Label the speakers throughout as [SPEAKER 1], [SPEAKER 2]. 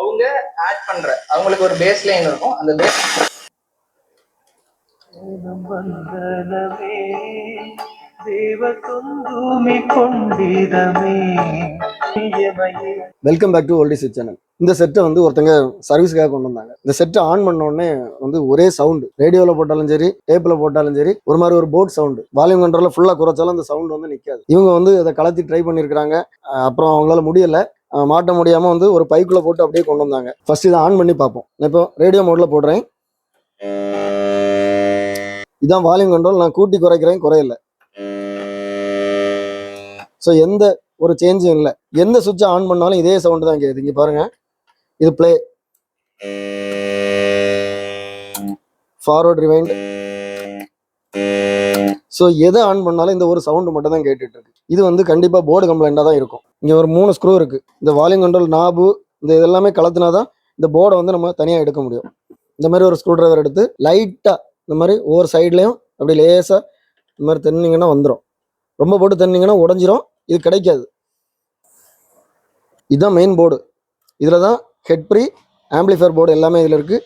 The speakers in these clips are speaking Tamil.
[SPEAKER 1] அவங்க ஆட் பண்ற அவங்களுக்கு ஒரு பேஸ் லைன் இருக்கும். அந்த base
[SPEAKER 2] welcome back to oldies channel. இந்த செட்டை வந்து ஒருத்தங்க சர்வீஸ்க்காக கொண்டு வந்தாங்க. இந்த செட்டை ஆன் பண்ண உடனே வந்து ஒரே சவுண்டு, ரேடியோவில் போட்டாலும் சரி, டேப்பில் போட்டாலும் சரி, ஒரு மாதிரி ஒரு போட் சவுண்டு. வால்யூம் கண்ட்ரோலில் ஃபுல்லாக குறைச்சாலும் அந்த சவுண்டு வந்து நிற்காது. இவங்க வந்து அதை கலத்தி ட்ரை பண்ணியிருக்கிறாங்க. அப்புறம் அவங்களால முடியலை, மாட்ட முடியாமல் வந்து ஒரு பைக்குள்ளே போட்டு அப்படியே கொண்டு வந்தாங்க. ஃபர்ஸ்ட் இதை ஆன் பண்ணி பார்ப்போம். இப்போ ரேடியோ மோடில் போடுறேன். இதான் வால்யூம் கண்ட்ரோல். நான் கூட்டி குறைக்கிறேன், குறையல. ஸோ எந்த ஒரு சேஞ்சும் இல்லை. எந்த சுவிட்சை ஆன் பண்ணாலும் இதே சவுண்டு தான் கேட்குது. இங்கே பாருங்க, இது பிளே, ஃபார்வர்ட், ரிவைண்ட். ஸோ எதை ஆன் பண்ணாலும் இந்த ஒரு சவுண்டு மட்டும் தான் கேட்டுட்டு இருக்கு. இது வந்து கண்டிப்பாக போர்டு கம்ப்ளைண்டாக தான் இருக்கும். இங்கே ஒரு 3 ஸ்க்ரூ இருக்கு. இந்த வால்யூம் கண்ட்ரோல் நாபு இந்த இதெல்லாமே கலத்தினா தான் இந்த போர்டை வந்து நம்ம தனியாக எடுக்க முடியும். இந்த மாதிரி ஒரு ஸ்க்ரூ டிரைவர் எடுத்து லைட்டாக இந்த மாதிரி ஒவ்வொரு சைட்லையும் அப்படி லேசாக இந்த மாதிரி தென்னிங்கன்னா வந்துடும். ரொம்ப போட்டு தென்னிங்கன்னா உடஞ்சிரும், இது கிடைக்காது. இதுதான் மெயின் போர்டு. இதில் தான் ஹெட் ப்ரீ, ஆம்பிளிஃபயர் போர்டு எல்லாமே இதில் இருக்குது.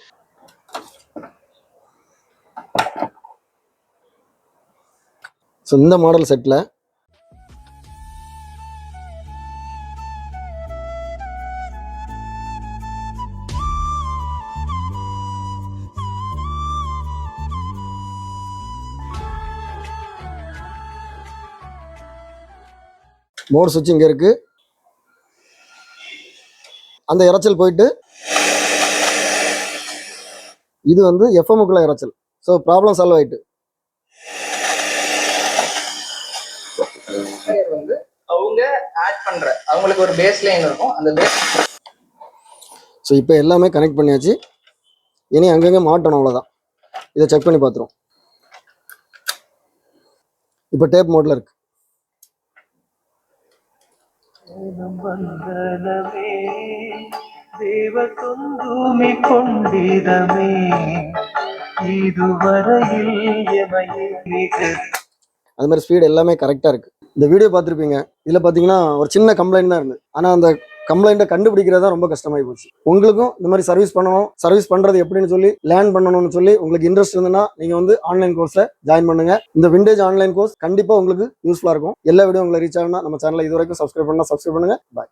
[SPEAKER 2] ஸோ இந்த மாடல் செட்டில் மோட் சுவிட்ச் இங்கே இருக்குது. அந்த இறைச்சல் போயிட்டு இது வந்து எஃப்எம்முக்குள்ள இறைச்சல். ஸோ ப்ராப்ளம் சால்வ் ஆயிட்டு.
[SPEAKER 1] வந்து அவங்க ஆட் பண்ற அவங்களுக்கு ஒரு பேஸ் லைன் இருக்கும். அந்த பேஸ்
[SPEAKER 2] ஸோ இப்போ எல்லாமே கனெக்ட் பண்ணியாச்சு. இனி அங்கங்கே மாட்டணும், அவ்வளோதான். இதை செக் பண்ணி பார்த்துருவோம். இப்போ டேப் மோட்ல இருக்கு. அது மாதிரி ஸ்பீடு எல்லாமே கரெக்டாக இருக்குது. இந்த வீடியோ பார்த்துருப்பீங்க. இதில் பார்த்தீங்கன்னா ஒரு சின்ன கம்ப்ளைண்ட் தான் இருந்தது. ஆனால் அந்த கம்ப்ளைண்ட்டை கண்டுபிடிக்கிறதா ரொம்ப கஷ்டமாகி போச்சு. உங்களுக்கும் இந்த மாதிரி சர்வீஸ் பண்ணணும், சர்வீஸ் பண்ணுறது எப்படின்னு சொல்லி லேர்ன் பண்ணணும்னு சொல்லி உங்களுக்கு இன்ட்ரெஸ்ட் இருந்ததுன்னா நீங்கள் வந்து ஆன்லைன் கோர்ஸில் ஜாயின் பண்ணுங்கள். இந்த விண்டேஜ் ஆன்லைன் கோர்ஸ் கண்டிப்பாக உங்களுக்கு யூஸ்ஃபுல்லாக இருக்கும். எல்லா வீடியோ உங்களை ரீச் ஆகணும்னா நம்ம சேனலை இது வரைக்கும் சப்ஸ்கிரைப் பண்ணுங்கள். பாய்.